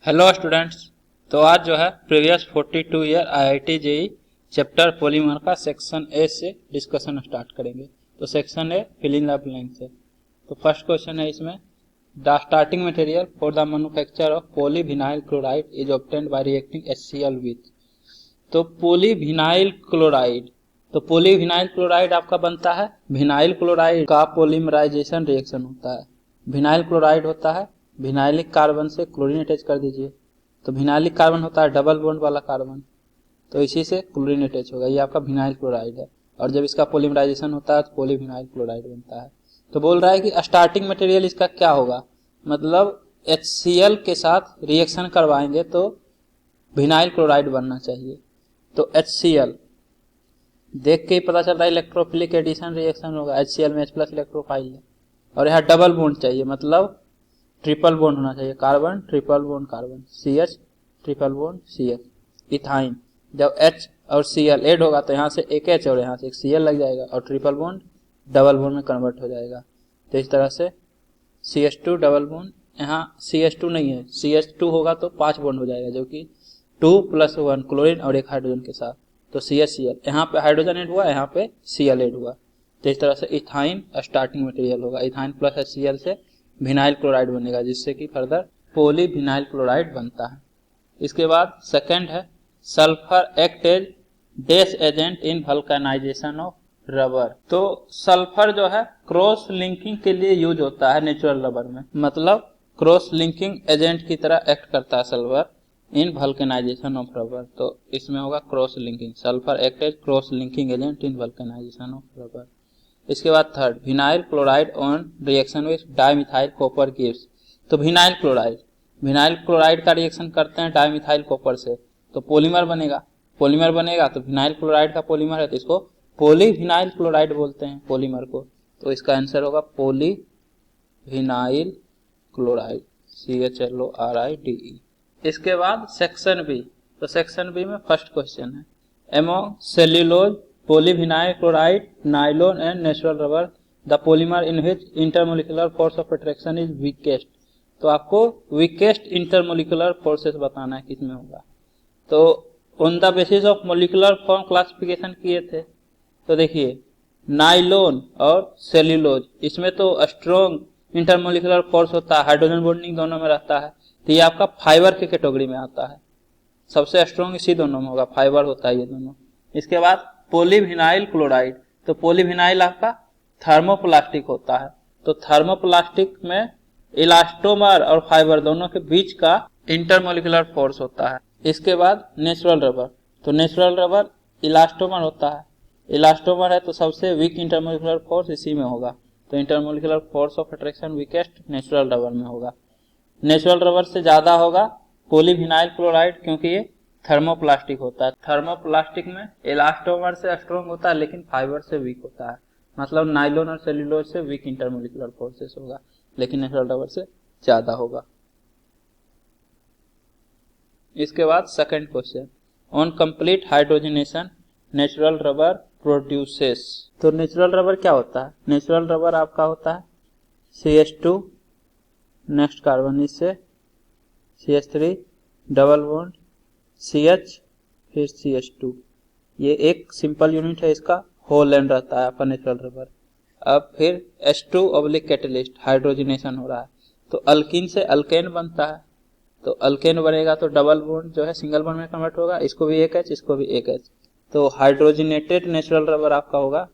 Hello students. तो आज जो है previous 42 year IIT JEE chapter polymer का सेक्शन ए से डिस्कशन स्टार्ट करेंगे। तो section A fill in the blanks है। तो फर्स्ट क्वेश्चन है इसमें, the starting material for the manufacture of polyvinyl chloride is obtained by reacting HCl with. तो polyvinyl chloride, तो पॉलीविनाइल क्लोराइड आपका बनता है विनाइल क्लोराइड का पॉलीमराइजेशन रिएक्शन होता है। विनाइल क्लोराइड होता है विनाइलिक कार्बन से क्लोरीन अटैच कर दीजिए, तो विनाइलिक कार्बन होता है डबल बॉन्ड वाला कार्बन, तो इसी से क्लोरीन अटैच होगा, ये आपका विनाइल क्लोराइड है। और जब इसका पॉलीमराइजेशन होता है तो पॉलीविनाइल क्लोराइड बनता है। तो बोल रहा है कि स्टार्टिंग मटेरियल इसका क्या होगा, मतलब HCl के साथ रिएक्शन करवाएंगे तो विनाइल क्लोराइड बनना चाहिए। तो HCl देख के ही पता चल रहा है इलेक्ट्रोफिलिक एडिशन रिएक्शन होगा, HCl में H+ इलेक्ट्रोफाइल है। और यहाँ डबल बॉन्ड चाहिए, मतलब ट्रिपल बॉन्ड होना चाहिए, carbon triple bond carbon, CH triple bond CH। Ethyne जब H और Cl ऐड होगा तो यहाँ से एक H और यहाँ से एक Cl लग जाएगा और ट्रिपल बॉन्ड डबल बॉन्ड में कन्वर्ट हो जाएगा। तो इस तरह से CH2 डबल बॉन्ड, यहाँ CH2 नहीं है, CH2 होगा तो 5 बॉन्ड हो जाएगा, जो कि 2+1 क्लोरीन और एक हाइड्रोजन के साथ। तो CHCl, यहाँ पे हाइड्रोजन ऐड हुआ, यहाँ पे Cl ऐड हुआ। तो इस तरह से इथाइन स्टार्टिंग मटेरियल होगा। इथाइन प्लस HCl से विनाइल क्लोराइड बनेगा, जिससे कि फर्दर पॉलीविनाइल क्लोराइड बनता है। इसके बाद सेकंड है, sulphur act as dash agent in vulcanisation of rubber. तो सल्फर जो है क्रॉस लिंकिंग के लिए यूज होता है नेचुरल रबर में, मतलब क्रॉस लिंकिंग एजेंट की तरह एक्ट करता है sulphur in vulcanisation of rubber. तो इसमें होगा cross linking, sulphur act as cross linking agent in vulcanisation of rubber. इसके बाद third, vinyl chloride on reaction with dimethyl copper gives. तो विनाइल क्लोराइड का रिएक्शन करते हैं डाइमिथाइल कॉपर से तो पॉलीमर बनेगा। तो विनाइल क्लोराइड का पॉलीमर है तो इसको पॉलीविनाइल क्लोराइड बोलते हैं पॉलीमर को। तो इसका आंसर होगा पॉलीविनाइल क्लोराइड, CHLORIDE। इसके बाद सेक्शन बी। तो सेक्शन बी में फर्स्ट क्वेश्चन है, among cellulose polyvinyl chloride, nylon and natural rubber, the polymer in which intermolecular force of attraction is weakest। तो आपको weakest intermolecular forces बताना है किसमें होगा। तो on the basis of molecular form classification किए थे। तो देखिए नाइलोन और सेल्यूलोज, इसमें तो स्ट्रॉन्ग इंटरमोलिकुलर फोर्स होता है, हाइड्रोजन बॉन्डिंग दोनों में रहता है, तो ये आपका फाइबर के कैटेगरी में आता है। सबसे स्ट्रॉन्ग इसी दोनों में होगा, फाइबर होता है ये दोनों। इसके बाद पॉलीविनाइल क्लोराइड, तो पॉलीविनाइल आपका थर्मोप्लास्टिक होता है। तो थर्मोप्लास्टिक में इलास्टोमर और फाइबर दोनों के बीच का इंटरमोलिकुलर फोर्स होता है। इसके बाद नेचुरल रबर, तो नेचुरल रबर इलास्टोमर होता है, इलास्टोमर है तो सबसे वीक इंटरमोलिकुलर फोर्स इसी में होगा। तो intermolecular force of attraction weakest natural rubber में होगा। नेचुरल रबर से ज्यादा होगा पॉलीविनाइल क्लोराइड, क्योंकि ये थर्मोप्लास्टिक होता है। थर्मोप्लास्टिक में इलास्टोमर से स्ट्रॉन्ग होता है लेकिन फाइबर से वीक होता है, मतलब नाइलोन और सेल्यूलोज से वीक इंटरमोलिकुलर फोर्सेस होगा लेकिन नेचुरल रबर से ज्यादा होगा। इसके बाद second question, on complete hydrogenation natural rubber produces. तो नेचुरल रबर क्या होता है, नेचुरल रबर आपका होता है CH2 नेक्स्ट कार्बन, इससे CH3 डबल बॉन्ड CH फिर CH2, ये एक सिंपल यूनिट है, इसका होल एंड रहता है आपका नेचुरल रबर। अब फिर H2 कैटेलिस्ट हाइड्रोजनेशन हो रहा है तो अल्कीन से अल्केन बनता है, तो अल्केन बनेगा तो डबल बॉन्ड जो है सिंगल बॉन्ड में कन्वर्ट होगा, इसको भी एक H इसको भी एक H। तो हाइड्रोजनेटेड नेचुरल रबर आपका होगा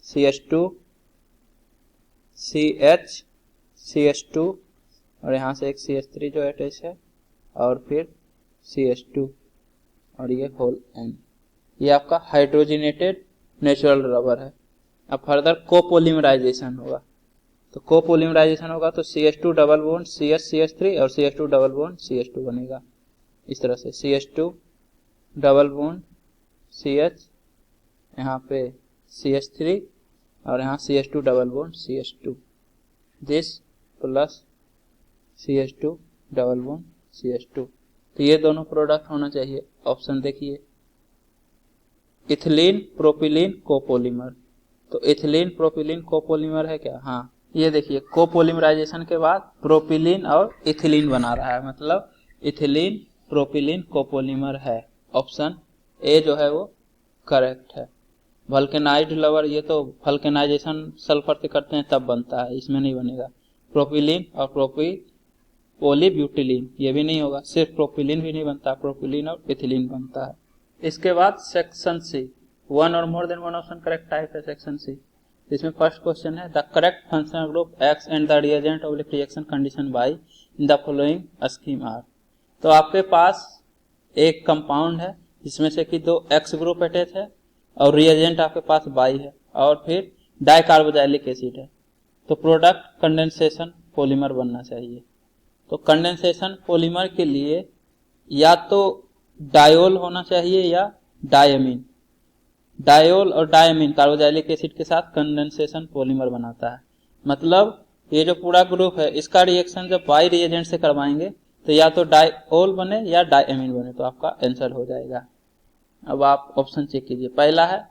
CH2 CH CH2 और यहाँ से एक CH3 जो अटैच है और फिर CH2 और ये होल एन, ये आपका हाइड्रोजनेटेड नेचुरल रबर है। अब फर्दर कोपोलिमराइजेशन होगा, तो कोपोलिमराइजेशन होगा तो CH2 double bond CH CH3 और CH2 डबल बॉन्ड CH2 बनेगा। इस तरह से CH2 डबल बॉन्ड CH, यहाँ पे CH3 और यहाँ CH2 double bond CH2, this plus CH2 double bond CH2। तो ये दोनों प्रोडक्ट होना चाहिए। ऑप्शन देखिए, इथिलीन प्रोपिलीन कोपोलीमर। तो इथिलीन प्रोपिलीन कोपोलीमर है क्या, हाँ ये देखिए कोपोलिमराइजेशन के बाद प्रोपिलीन और इथिलीन बना रहा है, मतलब इथिलीन प्रोपिलीन कोपोलीमर है। ऑप्शन ए जो है वो करेक्ट है। वल्केनाइड लवर, ये तो वल्केनाइजेशन सल्फर से करते हैं तब बनता है, इसमें नहीं बनेगा। प्रोपिलीन और पोलीब्यूटिलीन ये भी नहीं होगा, सिर्फ प्रोपिलीन भी नहीं बनता, प्रोपिलीन और इथिलीन बनता है। इसके बाद सेक्शन सी, वन और more than one option correct type है सेक्शन सी। इसमें फर्स्ट क्वेश्चन है the correct functional group X and the reagent of reaction condition by in the following scheme are. तो आपके पास एक कंपाउंड है जिसमें से कि 2 एक्स ग्रुप अटैच है और रिएजेंट आपके पास बाई है और फिर डाइकार्बोजाइलिक एसिड है। तो प्रोडक्ट कंडेंसेशन पॉलीमर बनना चाहिए। तो कंडेंसेशन पॉलीमर के लिए या तो डायोल होना चाहिए या डायमीन। डायोल और डायमीन कार्बोजाइलिक एसिड के साथ कंडेंसेशन पॉलीमर बनाता है। मतलब ये जो पूरा ग्रुप है इसका रिएक्शन जब बाई रिएजेंट से करवाएंगे तो या तो डायोल बने या डायमीन बने, तो आपका आंसर हो जाएगा। अब आप ऑप्शन चेक कीजिए। पहला है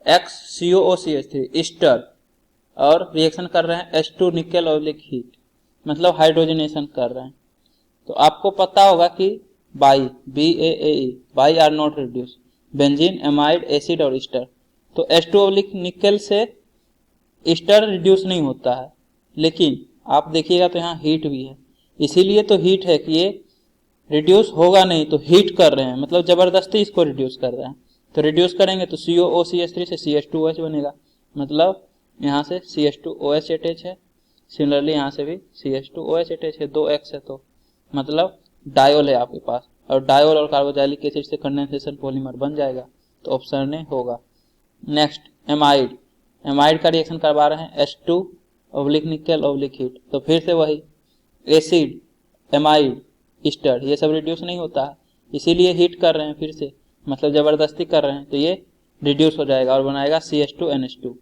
XCOOCH3 ईस्टर और रिएक्शन कर रहे हैं H2 निकेल ऑब्लिक हीट, मतलब हाइड्रोजनेशन कर रहे हैं। तो आपको पता होगा कि by BAAE by are not reduce, benzene amide acid और ईस्टर। तो H2 ऑब्लिक निकेल से ईस्टर रिड्यूस नहीं होता है, लेकिन आप देखिएगा तो यहाँ हीट भी है, इसीलिए तो हीट है कि ये रिड्यूस होगा नहीं, तो हीट कर रहे हैं, मतलब जबरदस्ती इसको रिड्यूस कर रहे हैं। तो रिड्यूस करेंगे तो COOCH3 से CH2OH बनेगा, मतलब यहाँ से CH2OH अटैच है, सिमिलरली यहाँ से भी CH2OH अटैच है, 2 X है, तो मतलब डायोल है आपके पास, और डायोल और कार्बोजाइलिक एसिड से कंडेंसेशन पॉलीमर बन जाएगा। तो ऑप्शन ए होगा। नेक्स्ट एमाइड, एमाइड का रिएक्शन करवा रहे हैं H2 oblique nickel oblique heat. तो फिर से वही एसिड एमाइड ईस्टर ये सब रिड्यूस नहीं होता है, इसीलिए हीट कर रहे हैं फिर से, मतलब जबरदस्ती कर रहे हैं, तो ये रिड्यूस हो जाएगा और बनाएगा CH2NH2।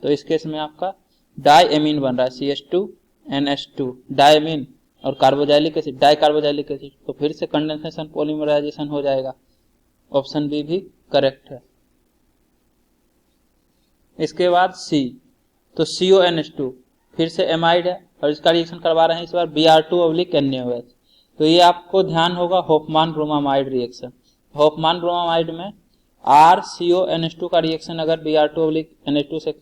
तो इस केस में आपका डायमीन बन रहा है CH2NH2, डायमीन और कार्बोजाइलिक एसिड डाइकार्बोजाइलिक एसिड, तो फिर से कंडेंसेशन पॉलीमराइजेशन हो जाएगा। ऑप्शन बी भी करेक्ट है। इसके बाद सी, तो CONH2 फिर से एमाइड है और इसका रिएक्शन करवा रहे हैं इस बार Br2/NaOH। तो ये आपको ध्यान होगा होफमान ब्रोमामाइड रिएक्शन। होफमान ब्रोमामाइड में RCONH2 का रिएक्शन अगर Br2/NH2 से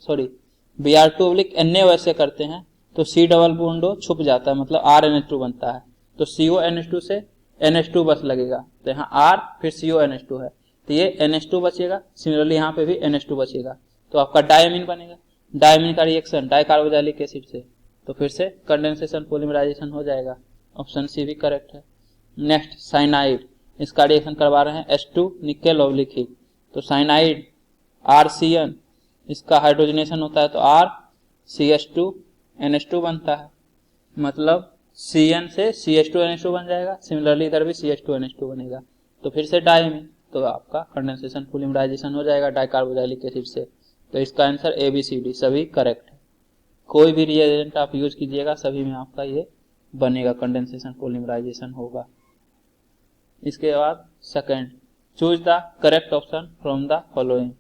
Br2/NaOH से करते हैं तो C डबल बॉन्ड छुप जाता है, मतलब RNH2 बनता है। तो CONH2 से NH2 बस लगेगा, तो यहाँ R फिर CONH2 है, तो ये NH2 बचेगा, सिमिलरली यहाँ पे भी NH2 बचेगा, तो आपका डायमीन बनेगा। डायमीन का रिएक्शन डाइकार्बोजाइलिक एसिड से, तो फिर से कंडेंसेशन पॉलीमराइजेशन हो जाएगा। ऑप्शन सी भी करेक्ट है। नेक्स्ट साइनाइड, इसका रिएक्शन करवा रहे हैं H2 निकेल ऑब्लिक हीट। तो साइनाइड RCN इसका हाइड्रोजनेशन होता है तो RCH2NH2 बनता है, मतलब CN से CH2NH2 बन जाएगा, सिमिलरली इधर भी CH2NH2 बनेगा, तो फिर से डायमीन, तो आपका कंडेंसेशन पॉलीमराइजेशन हो जाएगा डाइकार्बोजाइलिक एसिड से। तो इसका आंसर ABCD सभी करेक्ट है। कोई भी रिएजेंट आप यूज कीजिएगा सभी में आपका ये बनेगा, कंडेंसेशन पॉलीमराइजेशन होगा। इसके बाद second, choose the correct option from the following.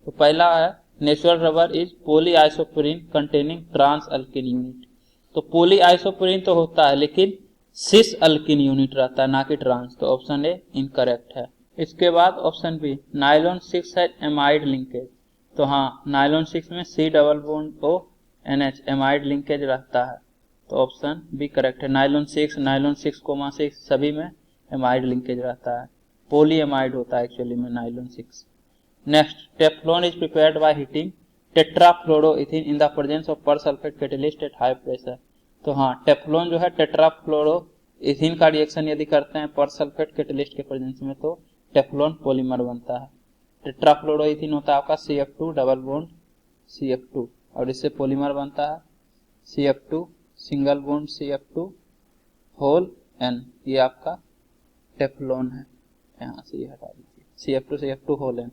तो पहला है natural rubber is polyisoprene containing trans alkene unit. तो पॉलीआइसोप्रीन तो होता है लेकिन सिस अल्किन यूनिट रहता है, ना कि ट्रांस, तो ऑप्शन ए इनकरेक्ट है। इसके बाद ऑप्शन बी, नाइलॉन 6 है एमाइड लिंकेज। तो हाँ, नाइलॉन 6 में C double bond ONH amide linkage रहता है, तो ऑप्शन बी करेक्ट है। नाइलॉन 6, सभी में एमाइड लिंकेज रहता है, पोली एमाइड होता है एक्चुअली में nylon 6। Next, Teflon is prepared by heating tetrafluoroethylene in the presence of persulphate catalyst at high pressure. तो हाँ, टेफ्लॉन जो है टेट्राफ्लोरोइथिन का रिएक्शन यदि करते हैं परसल्फेट कैटलिस्ट के प्रेजेंस में तो टेफ्लॉन पॉलीमर बनता है। टेट्राफ्लोरोइथिन होता है आपका CF2 डबल बॉन्ड CF2 और इससे पॉलीमर बनता है CF2 single bond CF2 whole N, ये आपका टेफ्लॉन है, यहाँ से ये हटा दीजिए CF2 CF2 होल N।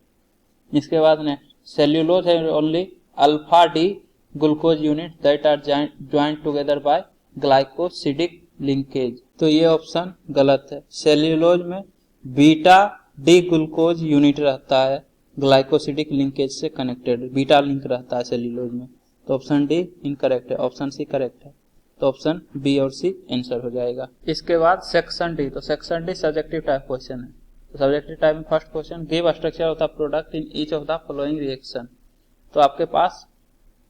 इसके बाद नेक्स्ट, सेल्यूलोज है only alpha D glucose unit that are joint together by glycosidic linkage. तो ये ऑप्शन गलत है, सेल्यूलोज में बीटा डी ग्लूकोज यूनिट रहता है, ग्लाइकोसिडिक लिंकेज से कनेक्टेड बीटा लिंक रहता है सेल्यूलोज में, तो ऑप्शन डी इनकरेक्ट है, ऑप्शन सी करेक्ट है। तो ऑप्शन बी और सी आंसर हो जाएगा। इसके बाद सेक्शन डी, तो section D subjective type question है। तो सब्जेक्टिव टाइप में first question, give structure of the product in each of the following reaction. तो आपके पास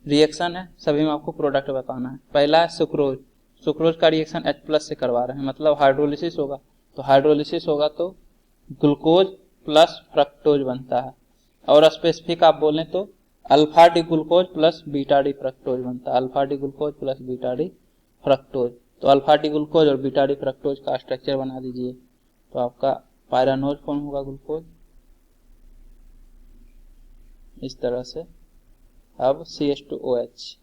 रिएक्शन है, सभी में आपको प्रोडक्ट बताना है। पहला है सुक्रोज, सुक्रोज का रिएक्शन H+ से करवा रहे हैं, मतलब हाइड्रोलिसिस होगा। तो हाइड्रोलिसिस होगा तो ग्लूकोज प्लस फ्रक्टोज बनता है, और स्पेसिफिक आप बोलें तो alpha D glucose plus beta D fructose बनता है, alpha D glucose plus beta D fructose. तो अल्फा डी ग्लूकोज और बीटा डी फ्रक्टोज का स्ट्रक्चर बना दीजिए। तो आपका पायरानोज फॉर्म होगा ग्लूकोज इस तरह से। अब CH2OH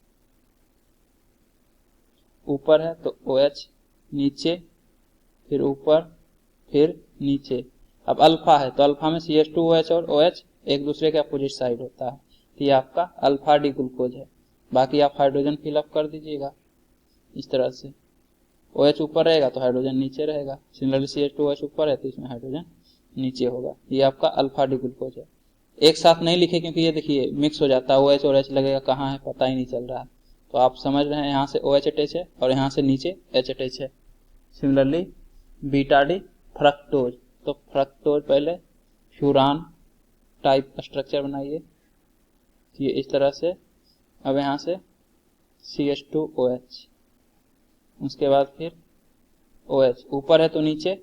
ऊपर है तो OH नीचे, फिर ऊपर, फिर नीचे। अब अल्फा है तो अल्फा में CH2OH और OH एक दूसरे के अपोजिट साइड होता है, तो ये आपका अल्फा डी ग्लूकोज है। बाकी आप हाइड्रोजन फिलअप कर दीजिएगा इस तरह से। OH ऊपर रहेगा तो हाइड्रोजन नीचे रहेगा, सिमिलरली CH2OH ऊपर है तो इसमें हाइड्रोजन नीचे होगा। ये आपका अल्फा डी ग्लूकोज है। एक साथ नहीं लिखे क्योंकि ये देखिए मिक्स हो जाता है, OH और H लगेगा कहाँ है पता ही नहीं चल रहा है। तो आप समझ रहे हैं यहाँ से OH अटैच है और यहाँ से नीचे H अटैच है। सिमिलरली बीटा डी फ्रक्टोज, तो फ्रक्टोज पहले फ्यूरान टाइप स्ट्रक्चर बनाइए, ये इस तरह से। अब यहाँ से CH2OH, उसके बाद फिर OH ऊपर है तो नीचे,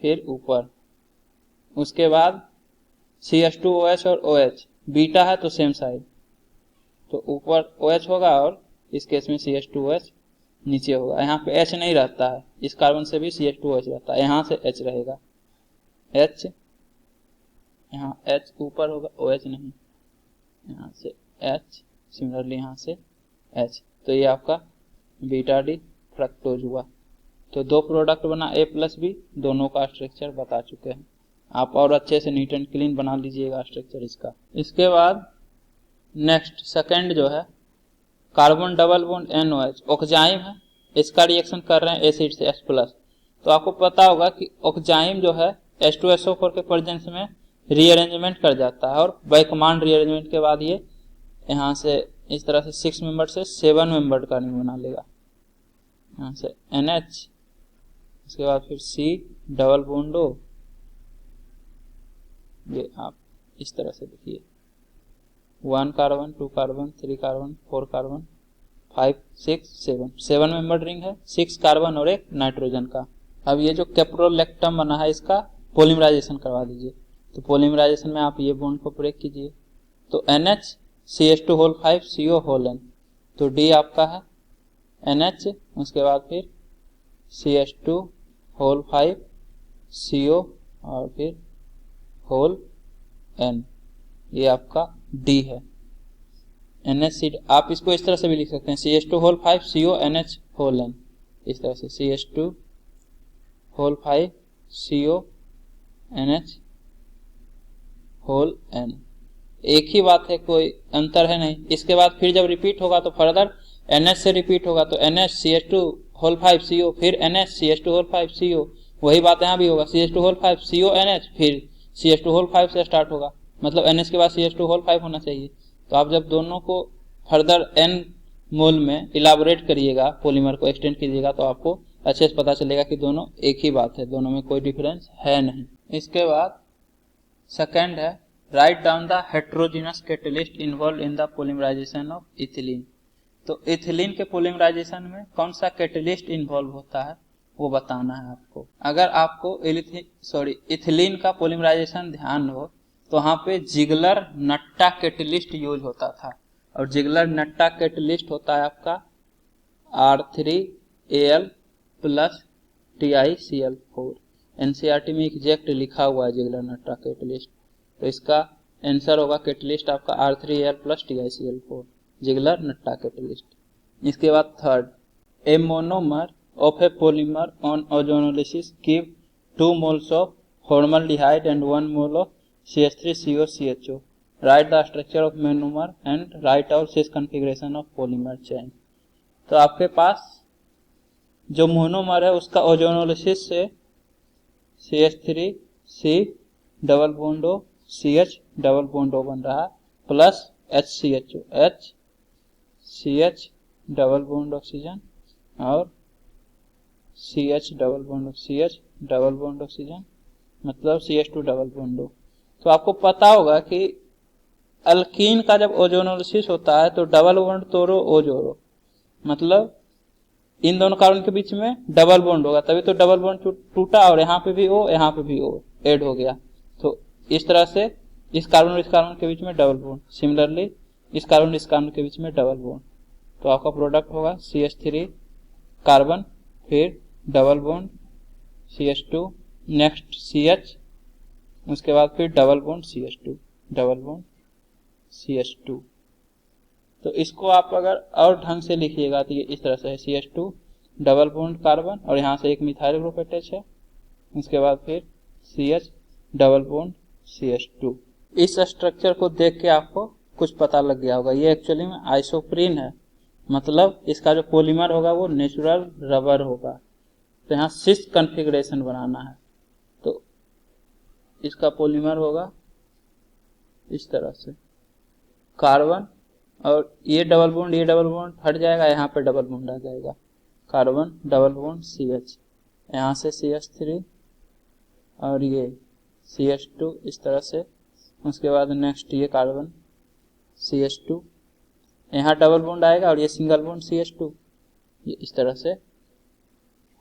फिर ऊपर, उसके बाद CH2OH और OH, बीटा है तो सेम साइड, तो ऊपर OH होगा और इस केस में CH2OH नीचे होगा। यहाँ पे H नहीं रहता है, इस कार्बन से भी CH2OH रहता है, यहाँ से H रहेगा, H यहाँ H ऊपर होगा, OH नहीं, यहाँ से H, सिमिलरली यहाँ से H। तो ये आपका बीटा डी फ्रक्टोज हुआ। तो दो प्रोडक्ट बना A+B, दोनों का स्ट्रक्चर बता चुके हैं। आप और अच्छे से नीट एंड क्लीन बना लीजिएगा स्ट्रक्चर इसका। इसके बाद नेक्स्ट सेकंड जो है carbon double bond NOH, oxime है, इसका रिएक्शन कर रहे हैं एसिड से H+। तो आपको पता होगा कि ऑक्जाइम जो है H2SO4 के प्रेजेंस में रीअरेंजमेंट कर जाता है, और बाइकमांड रीअरेंजमेंट के बाद ये यहाँ से इस तरह से 6 मेंबर से 7 मेंबर का रिंग बना लेगा। यहाँ से NH, उसके बाद फिर C डबल बॉन्ड O, ये आप इस तरह से देखिए 1 carbon 2 carbon 3 carbon 4 carbon 5 6 7 member ring है, 6 कार्बन और एक नाइट्रोजन का। अब ये जो कैप्रोलेक्टम बना है इसका पोलिमराइजेशन करवा दीजिए। तो पोलिमराइजेशन में आप ये बॉन्ड को ब्रेक कीजिए, तो NH CH2 CO N, तो D आपका है NH, उसके बाद फिर CH2 CO और फिर होल N, ये आपका D है। NH, आप इसको इस तरह से भी लिख सकते हैं CH2 CO NH N, इस तरह से CH2 CO NH N। एक ही बात है, कोई अंतर है नहीं। इसके बाद फिर जब रिपीट होगा तो फर्दर NH से रिपीट होगा तो NH CH2 CO, फिर NH CH2 CO, वही बात यहाँ भी होगा, CH2 CO NH, फिर CH2 से स्टार्ट होगा, मतलब NH के बाद CH2 होना चाहिए। तो आप जब दोनों को फर्दर N मोल में इलाबोरेट करिएगा, पॉलीमर को एक्सटेंड कीजिएगा, तो आपको अच्छे से पता चलेगा कि दोनों एक ही बात है, दोनों में कोई डिफरेंस है नहीं। इसके बाद सेकंड है write down the heterogeneous catalyst involve in the polymerisation of ethylene. तो इथिलीन के पोलिमराइजेशन में कौन सा कैटलिस्ट इन्वॉल्व होता है वो बताना है आपको। अगर आपको इथिलीन का पोलिमराइजेशन ध्यान हो तो वहां पे जिगलर नट्टा कैटलिस्ट यूज होता था, और जिगलर नट्टा कैटलिस्ट होता है आपका R3Al प्लस TiCl4। एनसीईआरटी में एग्जैक्ट लिखा हुआ है जिगलर नट्टा कैटलिस्ट, तो इसका आंसर होगा कैटलिस्ट आपका R3Al plus TiCl4, Ziggler Natta catalyst. इसके बाद third, a monomer of a polymer on ozonolysis give 2 moles of formaldehyde and 1 mole of CH3COCHO। Write the structure of monomer and write out cis configuration of polymer chain. तो आपके पास जो monomer है उसका ozonolysis से CH3C double bond O CH double bond O बन रहा है, plus HCHO HCH double bond oxygen और CH double bond CH double bond oxygen, मतलब CH2 डबल बॉन्ड O। तो आपको पता होगा कि अल्कीन का जब ओजोनोलिसिस होता है तो डबल बॉन्ड तोड़ो O जोड़ो, मतलब इन दोनों कार्बन के बीच में डबल बॉन्ड होगा, तभी तो डबल बॉन्ड टूटा और यहाँ पे भी O यहाँ पे भी O ऐड हो गया। तो इस तरह से इस कार्बन और इस कार्बन के बीच में डबल बॉन्ड, सिमिलरली इस कार्बन और इस कार्बन के बीच में डबल बॉन्ड। तो आपका प्रोडक्ट होगा CH3 कार्बन, फिर double bond CH2, next CH, उसके बाद फिर double bond CH2, double bond CH2। तो इसको आप अगर और ढंग से लिखिएगा तो ये इस तरह से है, CH2 डबल बॉन्ड कार्बन और यहाँ से एक मिथाइल ग्रुप अटैच है, उसके बाद फिर CH डबल बॉन्ड CH2। इस स्ट्रक्चर को देख के आपको कुछ पता लग गया होगा, ये एक्चुअली में आइसोप्रीन है, मतलब इसका जो पॉलीमर होगा वो नेचुरल रबर होगा। तो यहाँ सिस कॉन्फ़िगरेशन बनाना है, तो इसका पॉलीमर होगा इस तरह से, कार्बन और ये डबल बॉन्ड हट जाएगा, यहाँ पे डबल बॉन्ड आ जाएगा, कार्बन डबल बॉन्ड CH, यहाँ से CH3 और ये CH2 इस तरह से, उसके बाद नेक्स्ट ये कार्बन CH2, यहाँ डबल बॉन्ड आएगा और ये सिंगल बॉन्ड CH2, ये इस तरह से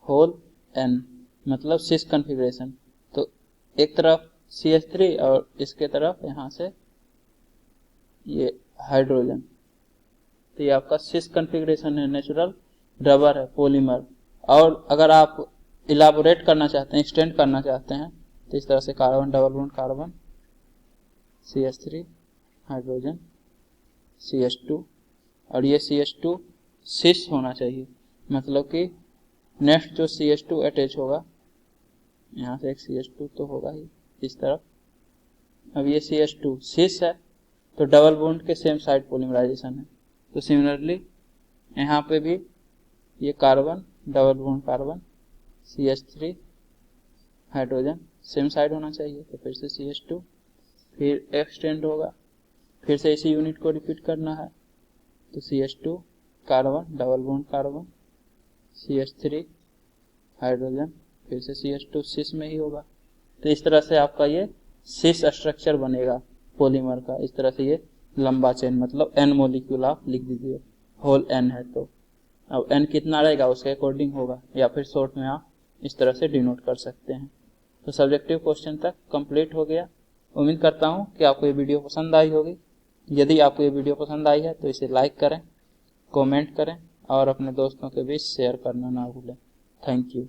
होल N, मतलब सिस कॉन्फ़िगरेशन। तो एक तरफ CH3 और इसके तरफ यहाँ से ये हाइड्रोजन, तो ये आपका सिस कॉन्फ़िगरेशन है, नेचुरल रबर है, पॉलीमर। और अगर आप इलाबोरेट करना चाहते हैं, एक्सटेंड करना चाहते हैं, तो इस तरह से carbon double bond carbon CH3 hydrogen CH2 और ये CH2 सिस होना चाहिए, मतलब कि नेक्स्ट जो CH2 अटैच होगा, यहाँ से एक CH2 तो होगा ही इस तरफ। अब ये CH2 सिस है तो डबल बॉन्ड के सेम साइड पॉलीमराइजेशन है, तो सिमिलरली यहाँ पे भी ये carbon double bond carbon CH3 hydrogen same side होना चाहिए, तो फिर से CH2, फिर एक्सटेंड होगा, फिर से इसी यूनिट को रिपीट करना है, तो CH2 carbon double bond carbon CH3 hydrogen, फिर से CH2 सिस में ही होगा। तो इस तरह से आपका ये सिस स्ट्रक्चर बनेगा पॉलीमर का, इस तरह से ये लंबा चेन, मतलब N मॉलिक्यूल आप लिख दीजिए, होल N है तो अब N कितना रहेगा उसके अकॉर्डिंग होगा, या फिर शॉर्ट में आप इस तरह से डिनोट कर सकते हैं। तो सब्जेक्टिव क्वेश्चन तक कंप्लीट हो गया। उम्मीद करता हूँ कि आपको ये वीडियो पसंद आई होगी। यदि आपको ये वीडियो पसंद आई है तो इसे लाइक करें, कमेंट करें और अपने दोस्तों के बीच शेयर करना ना भूलें। Thank you.